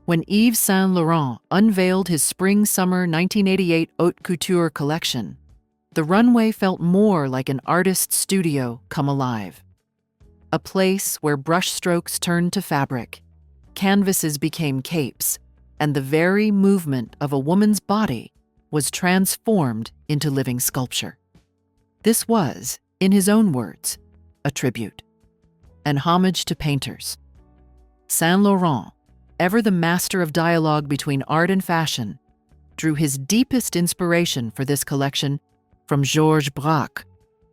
When Yves Saint Laurent unveiled his Spring-Summer 1988 Haute Couture collection, the runway felt more like an artist's studio come alive. A place where brushstrokes turned to fabric, canvases became capes, and the very movement of a woman's body was transformed into living sculpture. This was, in his own words, a tribute, an homage to painters. Saint Laurent, ever the master of dialogue between art and fashion, drew his deepest inspiration for this collection from Georges Braque,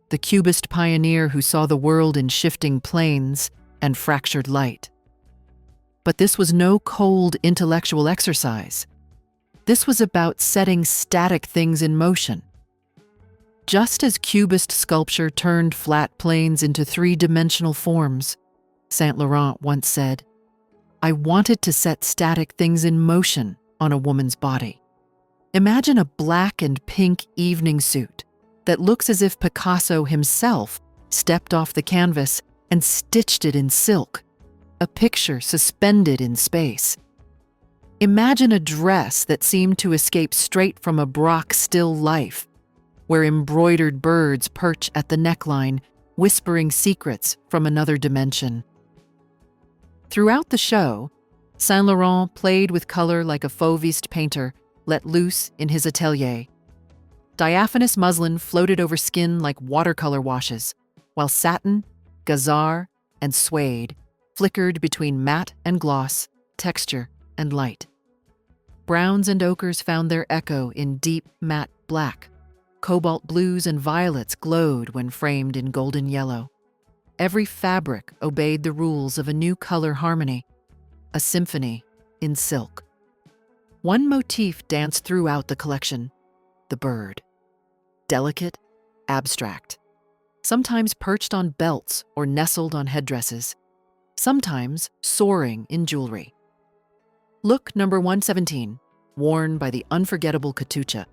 the Cubist pioneer who saw the world in shifting planes and fractured light. But this was no cold intellectual exercise. This was about setting static things in motion. Just as Cubist sculpture turned flat planes into three-dimensional forms, Saint Laurent once said, "I wanted to set static things in motion on a woman's body." Imagine a black and pink evening suit that looks as if Picasso himself stepped off the canvas and stitched it in silk, a picture suspended in space. Imagine a dress that seemed to escape straight from a Braque still life, where embroidered birds perch at the neckline, whispering secrets from another dimension. Throughout the show, Saint Laurent played with color like a Fauviste painter let loose in his atelier. Diaphanous muslin floated over skin like watercolor washes, while satin, gazar, and suede flickered between matte and gloss, texture and light. Browns and ochres found their echo in deep matte black. Cobalt blues and violets glowed when framed in golden yellow. Every fabric obeyed the rules of a new color harmony, a symphony in silk. One motif danced throughout the collection: the bird. Delicate, abstract. Sometimes perched on belts or nestled on headdresses. Sometimes soaring in jewelry. Look number 117, worn by the unforgettable Katusha,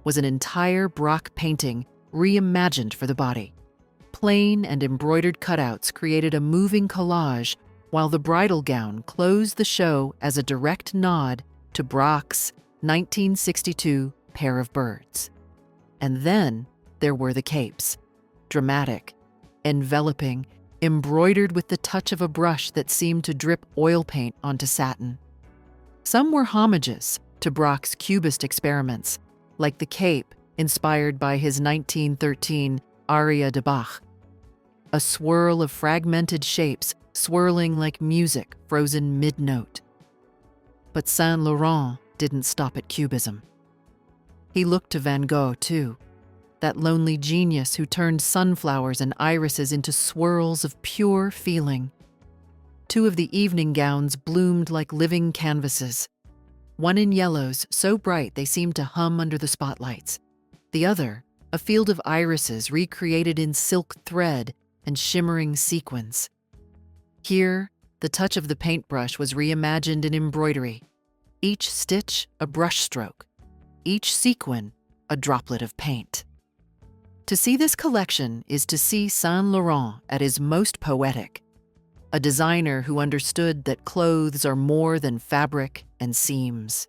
was an entire Braque painting reimagined for the body. Plain and embroidered cutouts created a moving collage, while the bridal gown closed the show as a direct nod to Braque's 1962 pair of birds. And then there were the capes, dramatic, enveloping, embroidered with the touch of a brush that seemed to drip oil paint onto satin. Some were homages to Braque's Cubist experiments, like the cape inspired by his 1913 Aria de Bach, a swirl of fragmented shapes swirling like music frozen mid-note. But Saint Laurent didn't stop at Cubism. He looked to Van Gogh, too, that lonely genius who turned sunflowers and irises into swirls of pure feeling. Two of the evening gowns bloomed like living canvases, one in yellows so bright they seemed to hum under the spotlights, the other a field of irises recreated in silk thread and shimmering sequins. Here, the touch of the paintbrush was reimagined in embroidery, each stitch a brushstroke, each sequin a droplet of paint. To see this collection is to see Saint Laurent at his most poetic, a designer who understood that clothes are more than fabric and seams.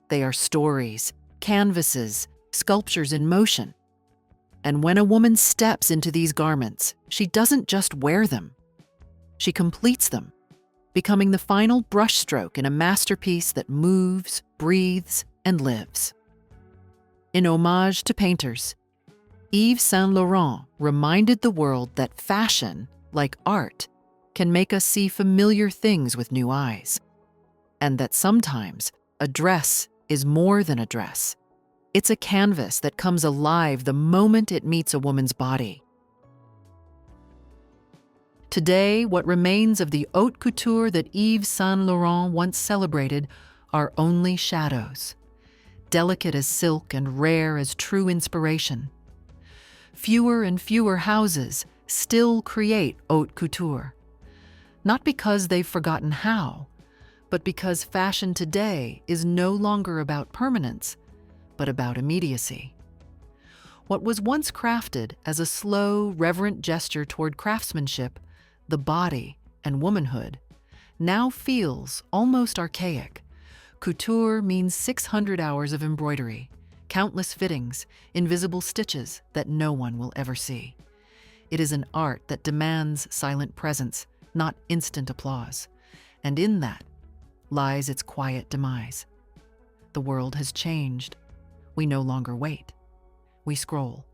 They are stories, canvases, sculptures in motion. And when a woman steps into these garments, she doesn't just wear them. She completes them, becoming the final brushstroke in a masterpiece that moves, breathes, and lives. In homage to painters, Yves Saint Laurent reminded the world that fashion, like art, can make us see familiar things with new eyes, and that sometimes a dress is more than a dress. It's a canvas that comes alive the moment it meets a woman's body. Today, what remains of the haute couture that Yves Saint Laurent once celebrated are only shadows, delicate as silk and rare as true inspiration. Fewer and fewer houses still create haute couture, not because they've forgotten how, but because fashion today is no longer about permanence, but about immediacy. What was once crafted as a slow, reverent gesture toward craftsmanship, the body, and womanhood, now feels almost archaic. Couture means 600 hours of embroidery, countless fittings, invisible stitches that no one will ever see. It is an art that demands silent presence, not instant applause. And in that lies its quiet demise. The world has changed. We no longer wait. We scroll.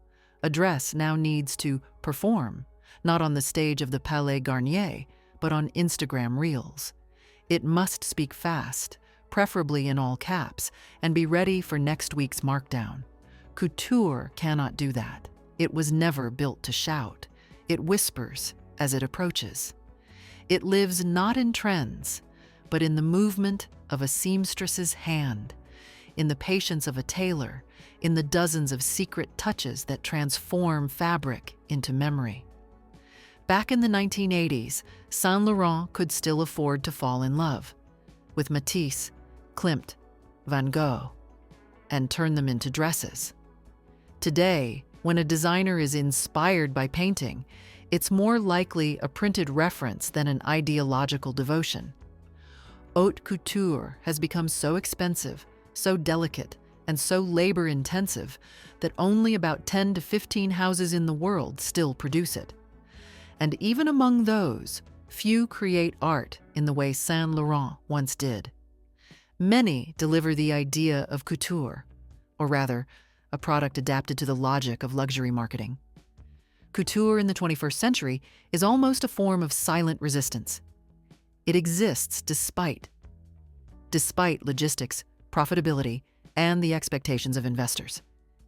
A dress now needs to perform, not on the stage of the Palais Garnier, but on Instagram Reels. It must speak fast, preferably in all caps, and be ready for next week's markdown. Couture cannot do that. It was never built to shout. It whispers as it approaches. It lives not in trends, but in the movement of a seamstress's hand, in the patience of a tailor, in the dozens of secret touches that transform fabric into memory. Back in the 1980s, Saint Laurent could still afford to fall in love with Matisse, Klimt, Van Gogh, and turn them into dresses. Today, when a designer is inspired by painting, it's more likely a printed reference than an ideological devotion. Haute couture has become so expensive, so delicate, and so labor-intensive that only about 10 to 15 houses in the world still produce it. And even among those, few create art in the way Saint Laurent once did. Many deliver the idea of couture, or rather, a product adapted to the logic of luxury marketing. Couture in the 21st century is almost a form of silent resistance. It exists despite logistics, profitability, and the expectations of investors.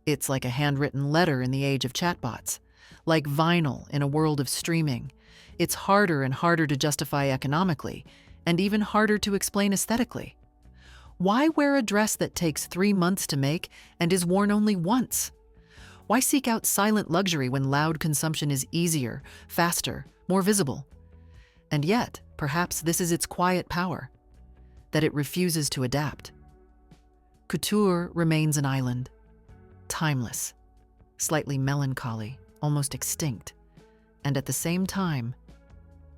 It's like a handwritten letter in the age of chatbots, like vinyl in a world of streaming. It's harder and harder to justify economically, and even harder to explain aesthetically. Why wear a dress that takes 3 months to make and is worn only once? Why seek out silent luxury when loud consumption is easier, faster, more visible? And yet, perhaps this is its quiet power, that it refuses to adapt. Couture remains an island, timeless, slightly melancholy, almost extinct, and at the same time,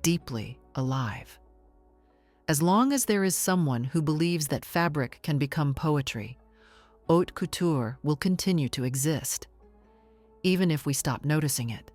deeply alive. As long as there is someone who believes that fabric can become poetry, haute couture will continue to exist, even if we stop noticing it.